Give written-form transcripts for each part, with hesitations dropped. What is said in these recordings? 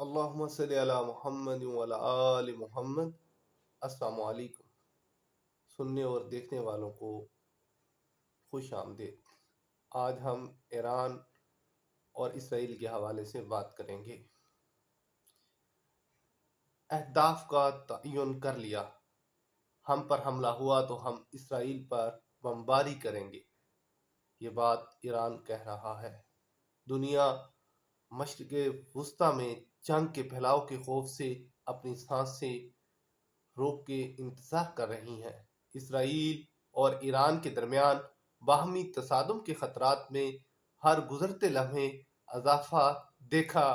اللہم صلی علی محمد وعلی آل محمد۔ السلام علیکم سننے اور دیکھنے والوں کو خوش آمدید۔ آج ہم ایران اور اسرائیل کے حوالے سے بات کریں گے۔ اہداف کا تعین کر لیا، ہم پر حملہ ہوا تو ہم اسرائیل پر بمباری کریں گے، یہ بات ایران کہہ رہا ہے۔ دنیا مشرق وسطی میں جنگ کے پھیلاؤ کے خوف سے اپنی سانسیں روک کے انتظار کر رہی ہیں۔ اسرائیل اور ایران کے درمیان باہمی تصادم کے خطرات میں ہر گزرتے لمحے اضافہ دیکھا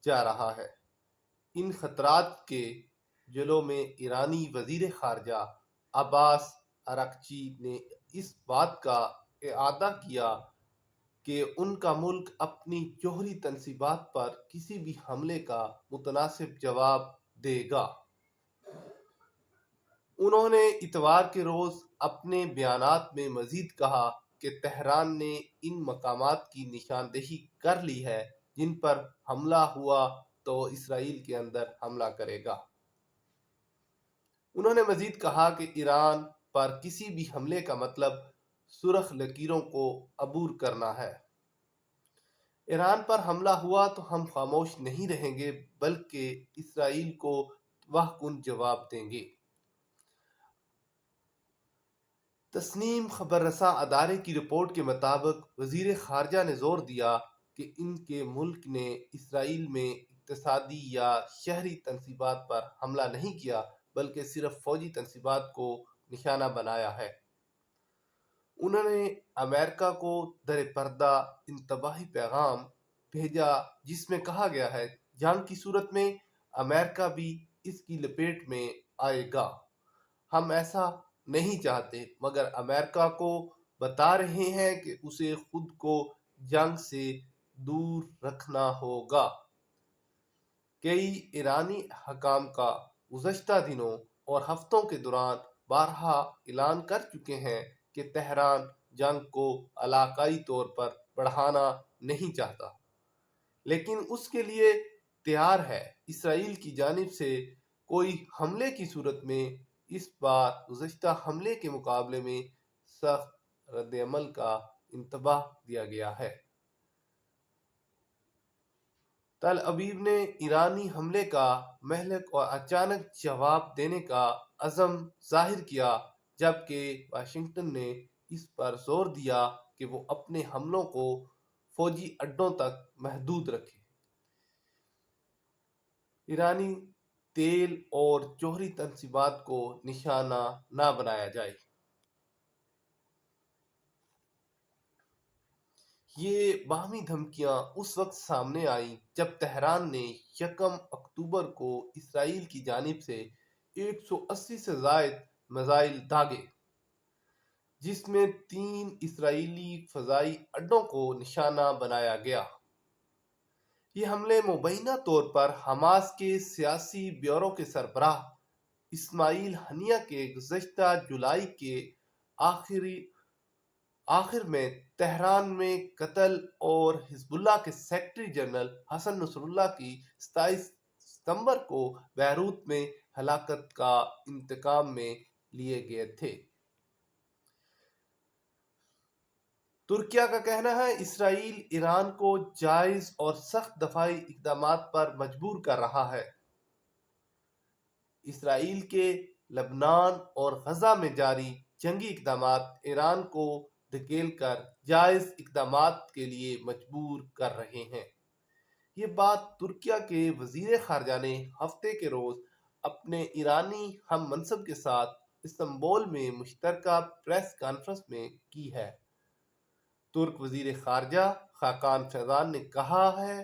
جا رہا ہے۔ ان خطرات کے جلو میں ایرانی وزیر خارجہ عباس اراغچی نے اس بات کا اعادہ کیا کہ ان کا ملک اپنی جوہری تنصیبات پر کسی بھی حملے کا متناسب جواب دے گا۔ انہوں نے اتوار کے روز اپنے بیانات میں مزید کہا کہ تہران نے ان مقامات کی نشاندہی کر لی ہے جن پر حملہ ہوا تو اسرائیل کے اندر حملہ کرے گا۔ انہوں نے مزید کہا کہ ایران پر کسی بھی حملے کا مطلب سرخ لکیروں کو عبور کرنا ہے۔ ایران پر حملہ ہوا تو ہم خاموش نہیں رہیں گے بلکہ اسرائیل کو تباہ کن جواب دیں گے۔ تسنیم خبر رساں ادارے کی رپورٹ کے مطابق وزیر خارجہ نے زور دیا کہ ان کے ملک نے اسرائیل میں اقتصادی یا شہری تنصیبات پر حملہ نہیں کیا بلکہ صرف فوجی تنصیبات کو نشانہ بنایا ہے۔ انہوں نے امریکہ کو در پردہ انتباہی پیغام بھیجا جس میں کہا گیا ہے جنگ کی صورت میں امریکہ بھی اس کی لپیٹ میں آئے گا۔ ہم ایسا نہیں چاہتے مگر امریکہ کو بتا رہے ہیں کہ اسے خود کو جنگ سے دور رکھنا ہوگا۔ کئی ایرانی حکام کا گزشتہ دنوں اور ہفتوں کے دوران بارہا اعلان کر چکے ہیں کہ تہران جنگ کو علاقائی طور پر بڑھانا نہیں چاہتا لیکن اس کے لیے تیار ہے۔ اسرائیل کی جانب سے کوئی حملے کی صورت میں اس بار گزشتہ حملے کے مقابلے میں سخت رد عمل کا انتباہ دیا گیا ہے۔ تل ابیب نے ایرانی حملے کا مہلک اور اچانک جواب دینے کا عزم ظاہر کیا جبکہ واشنگٹن نے اس پر زور دیا کہ وہ اپنے حملوں کو فوجی اڈوں تک محدود رکھے۔ ایرانی تیل اور جوہری تنصیبات کو نشانہ نہ بنایا جائے۔ یہ باہمی دھمکیاں اس وقت سامنے آئیں جب تہران نے یکم اکتوبر کو اسرائیل کی جانب سے 180 سے زائد میزائل داغے جس میں 3 اسرائیلی فضائی اڈوں کو نشانہ بنایا گیا۔ یہ حملے مبینہ طور پر حماس کے سیاسی بیورو کے سربراہ اسماعیل ہنیہ کے گزشتہ جولائی کے آخر میں تہران میں قتل اور حزب اللہ کے سیکرٹری جنرل حسن نصر اللہ کی 27 ستمبر کو بیروت میں ہلاکت کا انتقام میں لیے گئے تھے۔ ترکیہ کا کہنا ہے اسرائیل ایران کو جائز اور سخت دفاعی اقدامات پر مجبور کر رہا ہے۔ اسرائیل کے لبنان اور غزہ میں جاری جنگی اقدامات ایران کو دھکیل کر جائز اقدامات کے لیے مجبور کر رہے ہیں۔ یہ بات ترکیہ کے وزیر خارجہ نے ہفتے کے روز اپنے ایرانی ہم منصب کے ساتھ استنبول میں مشترکہ پریس کانفرنس میں کی ہے۔ ترک وزیر خارجہ خاقان فیضان نے کہا ہے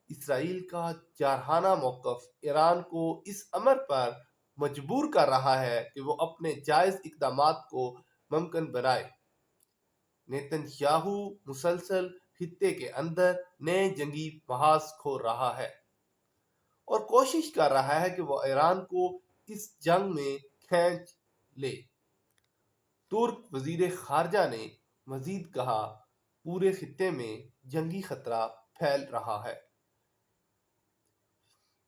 اسرائیل کا جارحانہ موقف ایران کو اس امر پر مجبور کر رہا ہے کہ وہ اپنے جائز اقدامات کو ممکن بنائے۔ نیتن یاہو مسلسل خطے کے اندر نئے جنگی محاذ کھول رہا ہے اور کوشش کر رہا ہے کہ وہ ایران کو اس جنگ میں کھینچ لے۔ ترک وزیر خارجہ نے مزید کہا پورے خطے میں جنگی خطرہ پھیل رہا ہے۔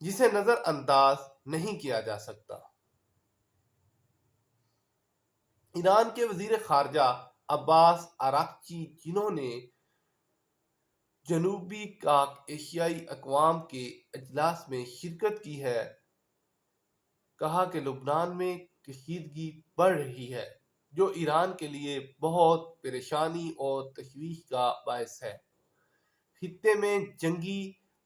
جسے نظر انداز نہیں کیا جا سکتا۔ ایران کے وزیر خارجہ عباس اراغچی، جنہوں نے جنوبی کاک ایشیائی اقوام کے اجلاس میں شرکت کی ہے، کہا کہ لبنان میں کشیدگی بڑھ رہی ہے، جو ایران کے لیے بہت پریشانی اور تشویش کا باعث ہے۔ خطے میں جنگی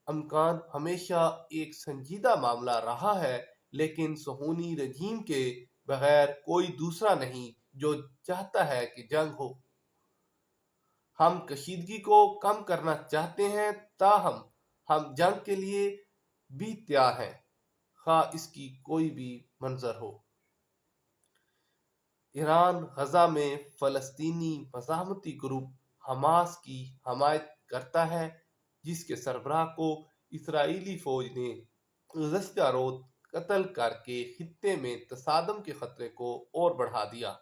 امکان ہمیشہ ایک سنجیدہ معاملہ رہا ہے، لیکن صہیونی رجیم کے بغیر کوئی دوسرا نہیں جو چاہتا ہے کہ جنگ ہو۔ ہم کشیدگی کو کم کرنا چاہتے ہیں، تاہم ہم جنگ کے لیے بھی تیار ہیں، خواہ اس کی کوئی بھی منظر ہو۔ ایران غزہ میں فلسطینی مزاحمتی گروپ حماس کی حمایت کرتا ہے، جس کے سربراہ کو اسرائیلی فوج نے گزشتہ روز قتل کر کے خطے میں تصادم کے خطرے کو اور بڑھا دیا۔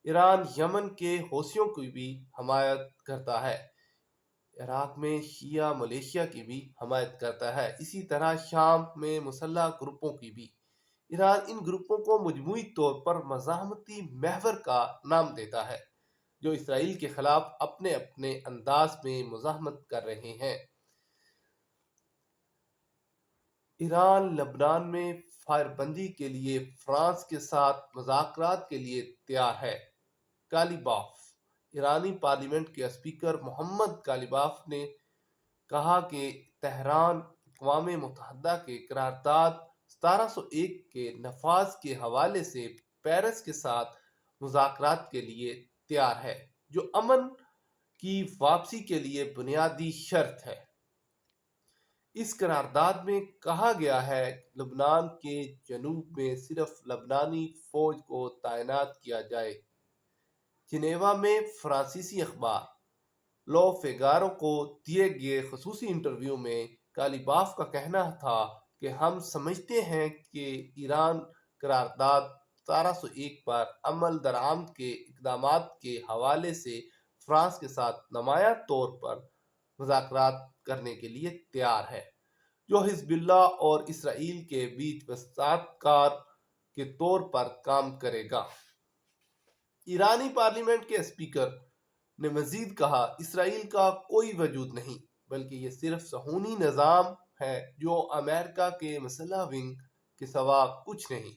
ایران یمن کے حوثیوں کی بھی حمایت کرتا ہے، عراق میں شیعہ ملیشیا کی بھی حمایت کرتا ہے، اسی طرح شام میں مسلح گروپوں کی بھی۔ ایران ان گروپوں کو مجموعی طور پر مزاحمتی محور کا نام دیتا ہے، جو اسرائیل کے خلاف اپنے اپنے انداز میں مزاحمت کر رہے ہیں۔ ایران لبنان میں فائر بندی کے لیے فرانس کے ساتھ مذاکرات کے لیے تیار ہے۔ کالیباف۔ ایرانی پارلیمنٹ کے اسپیکر محمد کالیباف نے کہا کہ تہران اقوام متحدہ کے قرارداد 1701 کے نفاذ کے حوالے سے پیرس کے ساتھ مذاکرات کے لیے تیار ہے، جو امن کی واپسی کے لیے بنیادی شرط ہے۔ اس قرارداد میں کہا گیا ہے کہ لبنان کے جنوب میں صرف لبنانی فوج کو تعینات کیا جائے۔ جنیوا میں فرانسیسی اخبار لو فیگارو کو دیے گئے خصوصی انٹرویو میں کالیباف کا کہنا تھا کہ ہم سمجھتے ہیں کہ ایران قرارداد 1701 پر عمل درآمد کے اقدامات کے حوالے سے فرانس کے ساتھ نمایاں طور پر مذاکرات کرنے کے لیے تیار ہے، جو حزب اللہ اور اسرائیل کے بیچ وساطت کار کے طور پر کام کرے گا۔ ایرانی پارلیمنٹ کے اسپیکر نے مزید کہا، اسرائیل کا کوئی وجود نہیں، بلکہ یہ صرف صہیونی نظام ہے جو امریکہ کے مسلح ونگ کے سوا کچھ نہیں،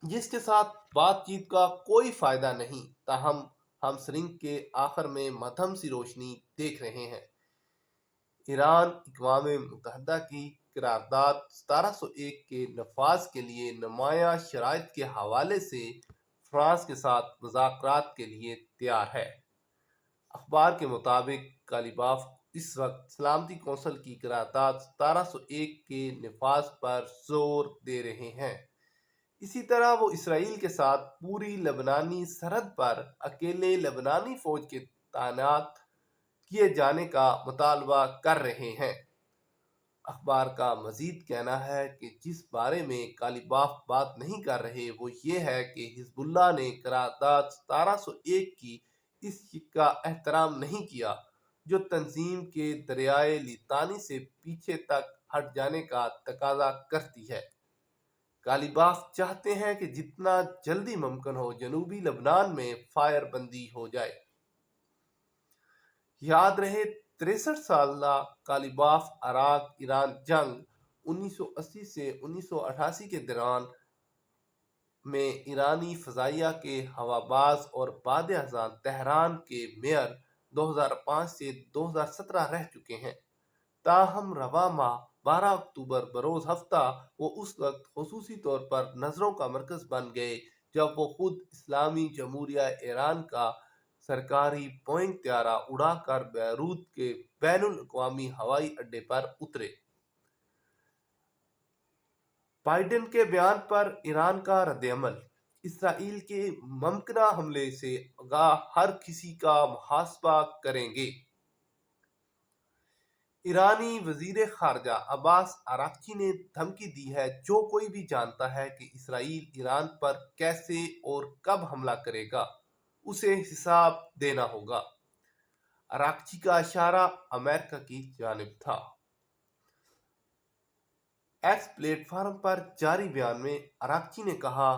جس کے ساتھ بات چیت کا کوئی فائدہ نہیں۔ تاہم ہم سرنگ کے آخر میں مدھم سی روشنی دیکھ رہے ہیں۔ ایران اقوام متحدہ کی قرارداد 1701 کے نفاذ کے لیے نمایاں شرائط کے حوالے سے فرانس کے ساتھ مذاکرات کے لیے تیار ہے۔ اخبار کے مطابق کالیباف اس وقت سلامتی کونسل کی قرارداد 1701 کے نفاذ پر زور دے رہے ہیں۔ اسی طرح وہ اسرائیل کے ساتھ پوری لبنانی سرحد پر اکیلے لبنانی فوج کے تعینات کیے جانے کا مطالبہ کر رہے ہیں۔ اخبار کا مزید کہنا ہے کہ جس بارے میں کالیباف بات نہیں کر رہے وہ یہ ہے کہ حزب اللہ نے قرارداد 1701 کی اس شق کا احترام نہیں کیا، جو تنظیم کے دریائے لیتانی سے پیچھے تک ہٹ جانے کا تقاضا کرتی ہے۔ کالیباف چاہتے ہیں کہ جتنا جلدی ممکن ہو جنوبی لبنان میں فائر بندی ہو جائے۔ یاد رہے 63 سالہ کالیباف عراق ایران جنگ 1980 سے 1988 کے دوران میں ایرانی فضائیہ کے ہواباز اور بعد ازاں تہران کے میئر 2005 سے 2017 رہ چکے ہیں۔ تاہم رواں ماہ 12 اکتوبر بروز ہفتہ وہ اس وقت خصوصی طور پر نظروں کا مرکز بن گئے جب وہ خود اسلامی جمہوریہ ایران کا سرکاری بوئنگ طیارہ اڑا کر بیروت کے بین الاقوامی ہوائی اڈے پر اترے۔ بائیڈن کے بیان پر ایران کا رد عمل، اسرائیل کے ممکنہ حملے سے آگاہ ہر کسی کا محاسبہ کریں گے۔ ایرانی وزیر خارجہ عباس اراغچی نے دھمکی دی ہے جو کوئی بھی جانتا ہے کہ اسرائیل ایران پر کیسے اور کب حملہ کرے گا، اسے حساب دینا ہوگا۔ اراغچی کا اشارہ امریکہ کی جانب تھا۔ ایکس پلیٹ فارم پر جاری بیان میں اراکچی نے کہا،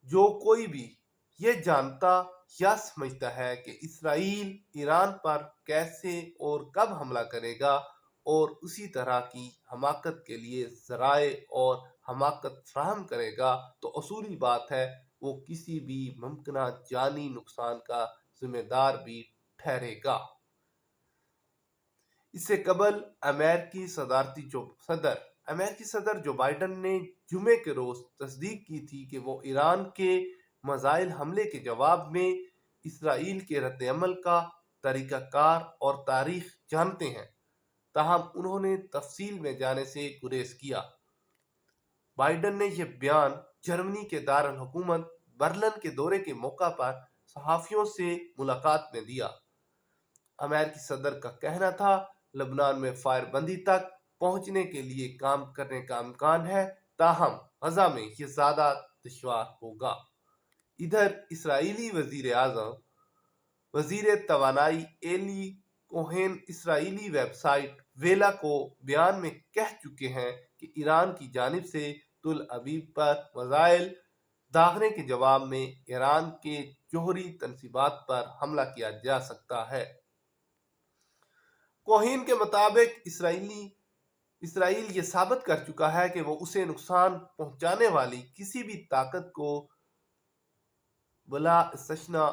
جو کوئی بھی یہ جانتا یا سمجھتا ہے کہ اسرائیل ایران پر کیسے اور کب حملہ کرے گا اور اسی طرح کی حماقت کے لیے ذرائع اور حماقت فراہم کرے گا، تو اصولی بات ہے وہ کسی بھی ممکنہ جانی نقصان کا ذمہ دار بھی ٹھہرے گا۔ اس سے قبل امریکی صدر جو بائیڈن نے جمعے کے روز تصدیق کی تھی کہ وہ ایران کے میزائل حملے کے جواب میں اسرائیل کے رد عمل کا طریقہ کار اور تاریخ جانتے ہیں، تاہم انہوں نے تفصیل میں جانے سے گریز کیا۔ بائیڈن نے یہ بیان جرمنی کے دارالحکومت برلن کے دورے کے موقع پر صحافیوں سے ملاقات میں دیا۔ امریکی صدر کا کہنا تھا، لبنان میں فائر بندی تک پہنچنے کے لیے کام کرنے کا امکان ہے، تاہم غزہ میں یہ زیادہ دشوار ہوگا۔ ادھر اسرائیلی وزیر توانائی ایلی کوہین اسرائیلی ویب سائٹ ویلا کو بیان میں کہہ چکے ہیں کہ ایران کی جانب سے تل ابیب پر میزائل داغنے کے جواب میں ایران کے جوہری تنصیبات پر حملہ کیا جا سکتا ہے۔ کوہین کے مطابق اسرائیل یہ ثابت کر چکا ہے کہ وہ اسے نقصان پہنچانے والی کسی بھی طاقت کو بلا استثناء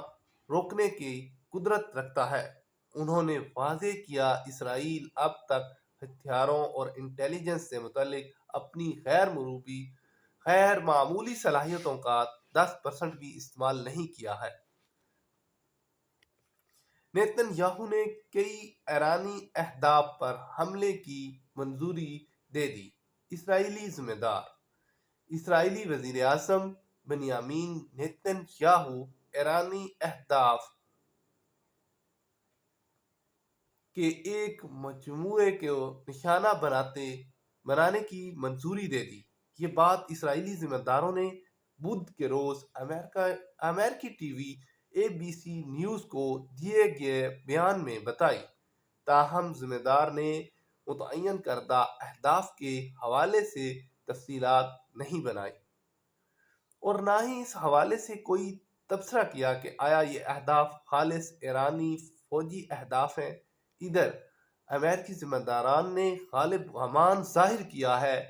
روکنے کی قدرت رکھتا ہے۔ انہوں نے واضح کیا، اسرائیل اب تک ہتھیاروں اور انٹیلی جنس سے متعلق اپنی غیر معمولی صلاحیتوں کا 10% بھی استعمال نہیں کیا ہے۔ نیتن یاہو نے کئی ایرانی اہداف پر حملے کی منظوری دے دی، اسرائیلی ذمہ دار۔ اسرائیلی وزیر اعظم بنیامین نیتن یاہو ایرانی اہداف کے ایک مجموعے کو نشانہ بنانے کی منظوری دے دی۔ یہ بات اسرائیلی ذمہ داروں نے بدھ کے روز امریکی ٹی وی ABC نیوز کو دیے گئے بیان میں بتائی، تاہم ذمہ دار نے متعین کردہ اہداف کے حوالے سے تفصیلات نہیں بنائیں اور نہ ہی اس حوالے سے کوئی تبصرہ کیا کہ آیا یہ اہداف خالص ایرانی فوجی اہداف ہیں۔ ادھر امریکی ذمہ داران نے غالب گمان ظاہر کیا ہے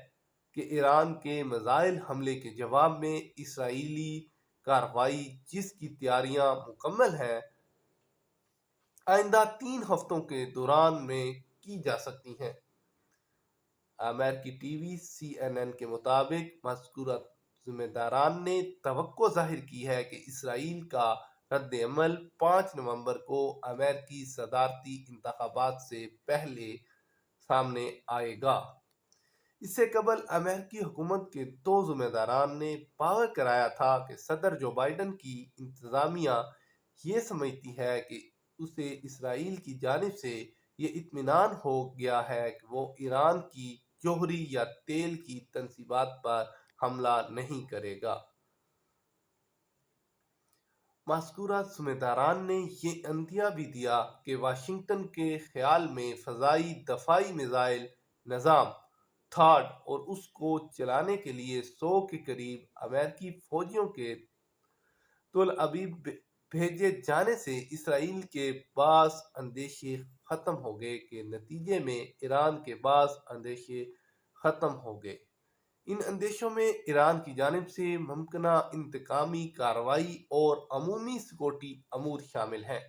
کہ ایران کے میزائل حملے کے جواب میں اسرائیلی کارروائی، جس کی تیاریاں مکمل ہیں، آئندہ 3 ہفتوں کے دوران میں کی جا سکتی ہیں۔ امریکی ٹی وی CNN کے مطابق مذکورہ ذمہ داران نے توقع ظاہر کی ہے کہ اسرائیل کا رد عمل 5 نومبر کو امریکی صدارتی انتخابات سے پہلے سامنے آئے گا۔ اس سے قبل امریکی حکومت کے 2 ذمہ داران نے باور کرایا تھا کہ صدر جو بائیڈن کی انتظامیہ یہ سمجھتی ہے کہ اسے اسرائیل کی جانب سے یہ اطمینان ہو گیا ہے کہ وہ ایران کی جوہری یا تیل کی تنصیبات پر حملہ نہیں کرے گا۔ مذکورہ ذمہ داران نے یہ عندیہ بھی دیا کہ واشنگٹن کے خیال میں فضائی دفاعی میزائل نظام تھاڈ اور اس کو چلانے کے لیے 100 کے قریب امریکی فوجیوں کے تل ابیب بھیجے جانے سے اسرائیل کے بعض اندیشے ختم ہو گئے کے نتیجے میں ایران کے بعض اندیشے ختم ہو گئے۔ ان اندیشوں میں ایران کی جانب سے ممکنہ انتقامی کارروائی اور عمومی سیکورٹی امور شامل ہیں۔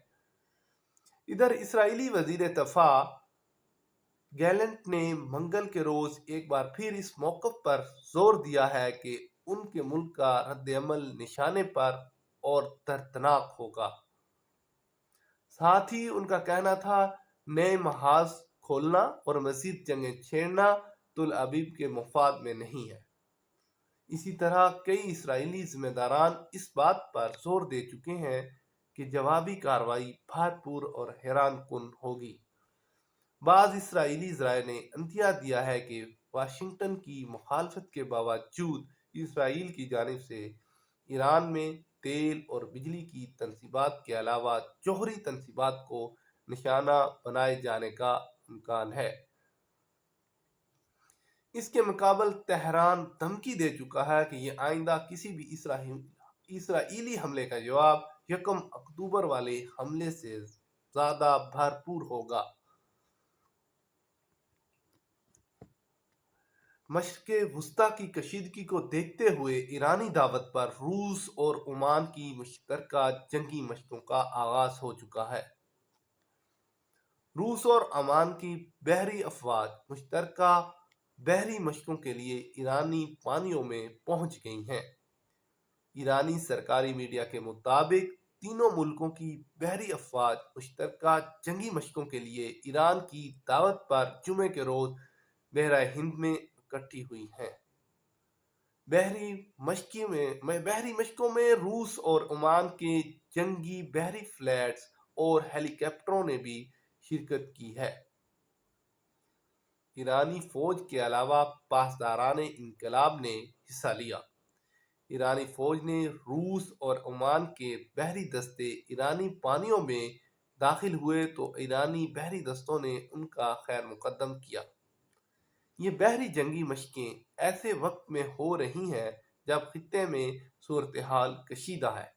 ادھر اسرائیلی وزیر دفاع گیلنٹ نے منگل کے روز ایک بار پھر اس موقف پر زور دیا ہے کہ ان کے ملک کا رد عمل نشانے پر اور دردناک ہوگا۔ ساتھ ہی ان کا کہنا تھا، نئے محاذ کھولنا اور مزید جنگیں چھیڑنا تل ابیب کے مفاد میں نہیں ہے۔ اسی طرح کئی اسرائیلی ذمہ داران اس بات پر زور دے چکے ہیں کہ جوابی کارروائی بھرپور اور حیران کن ہوگی۔ بعض اسرائیلی ذرائع نے عندیہ دیا ہے کہ واشنگٹن کی مخالفت کے باوجود اسرائیل کی جانب سے ایران میں تیل اور بجلی کی تنصیبات کے علاوہ جوہری تنصیبات کو نشانہ بنائے جانے کا امکان ہے۔ اس کے مقابل تہران دھمکی دے چکا ہے کہ یہ آئندہ کسی بھی اسرائیلی حملے کا جواب 1 اکتوبر والے حملے سے زیادہ بھرپور ہوگا۔ مشرق وسطیٰ کی کشیدگی کو دیکھتے ہوئے ایرانی دعوت پر روس اور عمان کی مشترکہ جنگی مشقوں کا آغاز ہو چکا ہے۔ روس اور عمان کی بحری افواج مشترکہ بحری مشقوں کے لیے ایرانی پانیوں میں پہنچ گئی ہیں۔ ایرانی سرکاری میڈیا کے مطابق تینوں ملکوں کی بحری افواج مشترکہ جنگی مشقوں کے لیے ایران کی دعوت پر جمعے کے روز بحیرہ ہند میں اکٹھی ہوئی ہیں۔ بحری مشقوں میں روس اور عمان کے جنگی بحری فلیٹس اور ہیلی کاپٹروں نے بھی شرکت کی ہے۔ ایرانی فوج کے علاوہ پاسداران انقلاب نے حصہ لیا۔ ایرانی فوج نے روس اور عمان کے بحری دستے ایرانی پانیوں میں داخل ہوئے تو ایرانی بحری دستوں نے ان کا خیر مقدم کیا۔ یہ بحری جنگی مشقیں ایسے وقت میں ہو رہی ہیں جب خطے میں صورتحال کشیدہ ہے۔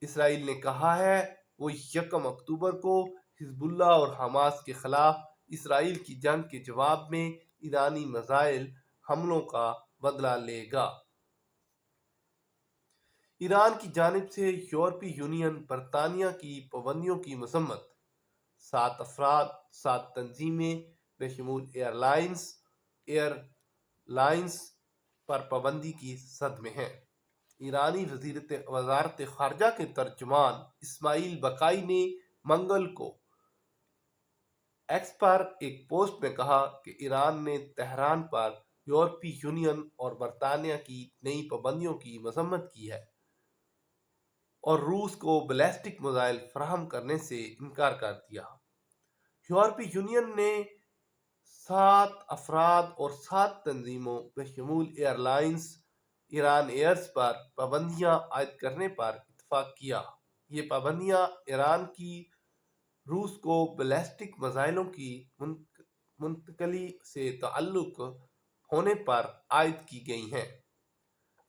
اسرائیل نے کہا ہے وہ 1 اکتوبر کو حزب اللہ اور حماس کے خلاف اسرائیل کی جنگ کے جواب میں ایرانی میزائل حملوں کا بدلہ لے گا۔ ایران کی جانب سے یورپی یونین برطانیہ کی پابندیوں کی مذمت۔ 7 افراد 7 تنظیمیں بشمول ایئر لائنز پر پابندی کی زد میں ہیں۔ ایرانی وزارت خارجہ کے ترجمان اسماعیل بقائی نے منگل کو ایکس پر ایک پوسٹ میں کہا کہ ایران نے تہران پر یورپی یونین اور برطانیہ کی نئی پابندیوں کی مذمت کی ہے اور روس کو بیلسٹک میزائل فراہم کرنے سے انکار کر دیا۔ یورپی یونین نے 7 افراد اور 7 تنظیموں بشمول ایران ایئرز پر پابندیاں عائد کرنے پر اتفاق کیا۔ یہ پابندیاں ایران کی روس کو بیلسٹک میزائلوں کی منتقلی سے تعلق ہونے پر عائد کی گئی ہیں۔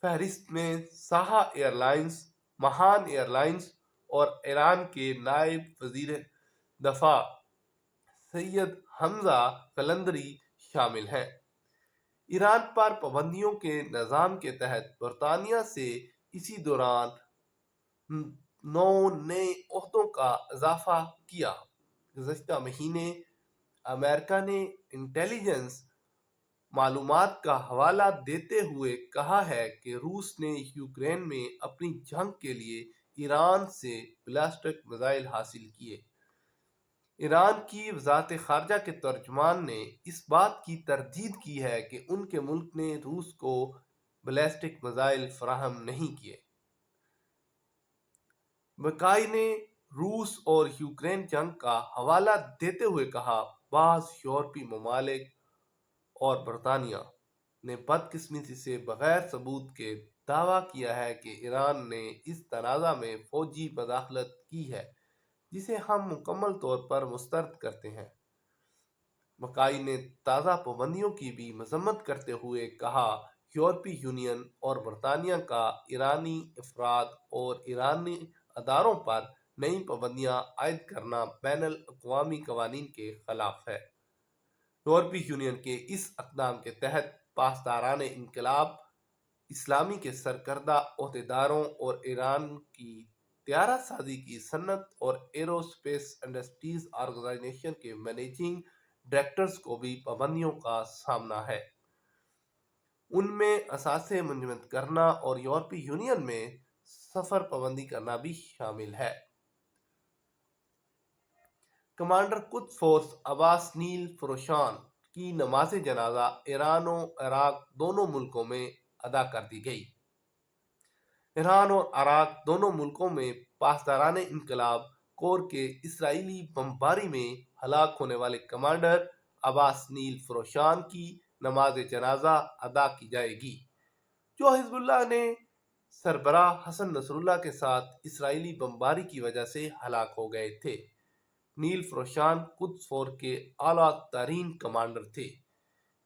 فہرست میں ساہا ایئر لائنز، مہان ایئر لائنز اور ایران کے نائب وزیر دفاع سید حمزہ قلندری شامل ہیں۔ ایران پر پابندیوں کے نظام کے تحت برطانیہ سے اسی دوران 9 نئے عہدوں کا اضافہ کیا۔ گزشتہ مہینے امریکہ نے انٹیلی جنس معلومات کا حوالہ دیتے ہوئے کہا ہے کہ روس نے یوکرین میں اپنی جنگ کے لیے ایران سے بیلسٹک میزائل حاصل کیے۔ ایران کی وزارت خارجہ کے ترجمان نے اس بات کی تردید کی ہے کہ ان کے ملک نے روس کو بیلسٹک میزائل فراہم نہیں کیے۔ بقائی نے روس اور یوکرین جنگ کا حوالہ دیتے ہوئے کہا بعض یورپی ممالک اور برطانیہ نے بدقسمتی سے بغیر ثبوت کے دعویٰ کیا ہے کہ ایران نے اس تنازع میں فوجی مداخلت کی ہے جسے ہم مکمل طور پر مسترد کرتے ہیں۔ بقائی نے تازہ پابندیوں کی بھی مذمت کرتے ہوئے کہا یورپی یونین اور برطانیہ کا ایرانی افراد اور ایرانی اداروں پر نئی پابندیاں عائد کرنا بین الاقوامی قوانین کے خلاف ہے۔ یورپی یونین کے اس اقدام کے تحت پاسداران انقلاب اسلامی کے سرکردہ عہدیداروں اور ایران کی طیارہ سازی کی صنعت اور ایرو اسپیس انڈسٹریز آرگنائزیشن کے مینیجنگ ڈائریکٹرز کو بھی پابندیوں کا سامنا ہے۔ ان میں اثاثے منجمد کرنا اور یورپی یونین میں سفر پابندی کرنا بھی شامل ہے۔ کمانڈر قدس فورس عباس نیل فروشان کی نماز جنازہ ایران و عراق دونوں ملکوں میں ادا کر دی گئی۔ ایران اور عراق دونوں ملکوں میں پاسداران انقلاب کور کے اسرائیلی بمباری میں ہلاک ہونے والے کمانڈر عباس نیل فروشان کی نماز جنازہ ادا کی جائے گی، جو حزب اللہ نے سربراہ حسن نصر اللہ کے ساتھ اسرائیلی بمباری کی وجہ سے ہلاک ہو گئے تھے۔ نیل فروشان قدس فورس کے اعلیٰ ترین کمانڈر تھے۔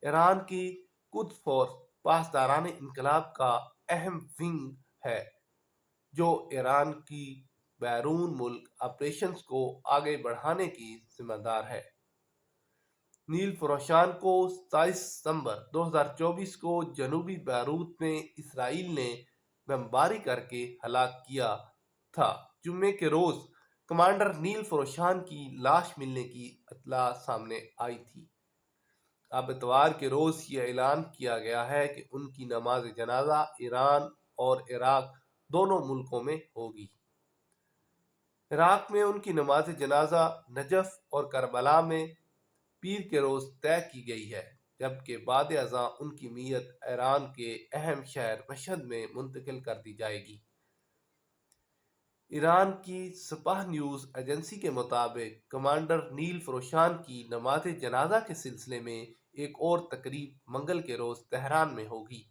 ایران کی قدس فورس پاسداران انقلاب کا اہم ونگ ہے جو ایران کی بیرون ملک آپریشنز کو آگے بڑھانے کی ذمہ دار ہے۔ نیل فروشان کو 27 ستمبر 2024 کو جنوبی بیروت میں اسرائیل نے بمباری کر کے ہلاک کیا تھا۔ جمعے کے روز کمانڈر نیل فروشان کی لاش ملنے کی اطلاع سامنے آئی تھی۔ اب اتوار کے روز یہ اعلان کیا گیا ہے کہ ان کی نماز جنازہ ایران اور عراق دونوں ملکوں میں ہوگی۔ عراق میں ان کی نماز جنازہ نجف اور کربلا میں پیر کے روز طے کی گئی ہے، جبکہ بعد ازاں ان کی میت ایران کے اہم شہر مشہد میں منتقل کر دی جائے گی۔ ایران کی سپاہ نیوز ایجنسی کے مطابق کمانڈر نیل فروشان کی نماز جنازہ کے سلسلے میں ایک اور تقریب منگل کے روز تہران میں ہوگی،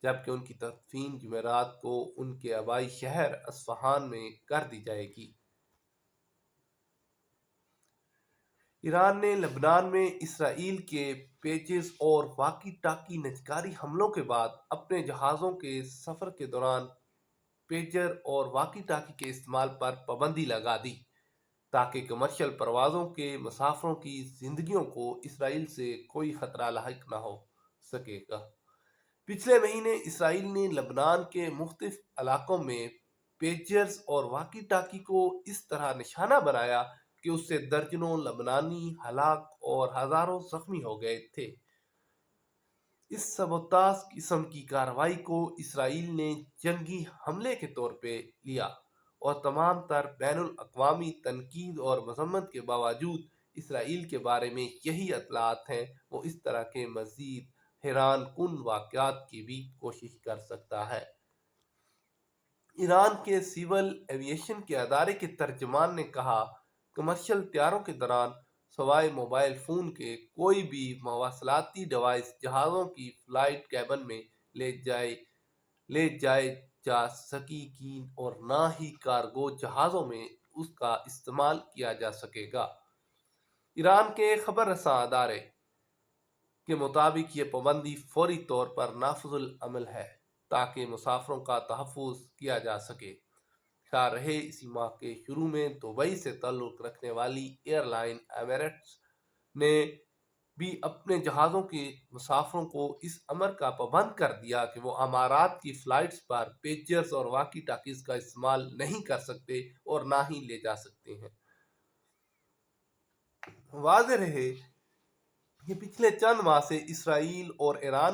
جبکہ ان کی تدفین جمعرات کو ان کے آبائی شہر اصفہان میں کر دی جائے گی۔ ایران نے لبنان میں اسرائیل کے پیجز اور واکی ٹاکی نجکاری حملوں کے بعد اپنے جہازوں کے سفر کے دوران پیجر اور واکی ٹاکی کے استعمال پر پابندی لگا دی تاکہ کمرشل پروازوں کے مسافروں کی زندگیوں کو اسرائیل سے کوئی خطرہ لاحق نہ ہو سکے گا۔ پچھلے مہینے اسرائیل نے لبنان کے مختلف علاقوں میں پیجرز اور واکی ٹاکی کو اس طرح نشانہ بنایا کہ اس سے درجنوں لبنانی ہلاک اور ہزاروں زخمی ہو گئے تھے۔ اس سبوتاژ قسم کی کارروائی کو اسرائیل نے جنگی حملے کے طور پہ لیا اور تمام تر بین الاقوامی تنقید اور مذمت کے باوجود اسرائیل کے بارے میں یہی اطلاعات ہیں، وہ اس طرح کے مزید حیران کن واقعات کی بھی کوشش کر سکتا ہے۔ ایران کے سول ایویشن کے ادارے کے ترجمان نے کہا، کمرشل طیاروں کے دوران سوائے موبائل فون کے کوئی بھی مواصلاتی ڈیوائس جہازوں کی فلائٹ کیبن میں لے جائے جا سکے گی اور نہ ہی کارگو جہازوں میں اس کا استعمال کیا جا سکے گا۔ ایران کے خبر رساں ادارے کے مطابق یہ پابندی فوری طور پر نافذ العمل ہے تاکہ مسافروں کا تحفظ کیا جا سکے۔ خیال رہے اسی ماہ کے شروع میں دبئی سے تعلق رکھنے والی ایئر لائن ایمریٹس نے بھی اپنے جہازوں کے مسافروں کو اس امر کا پابند کر دیا کہ وہ امارات کی فلائٹس پر پیجرز اور واکی ٹاکیز کا استعمال نہیں کر سکتے اور نہ ہی لے جا سکتے ہیں۔ واضح رہے کہ پچھلے چند ماہ سے اسرائیل اور ایران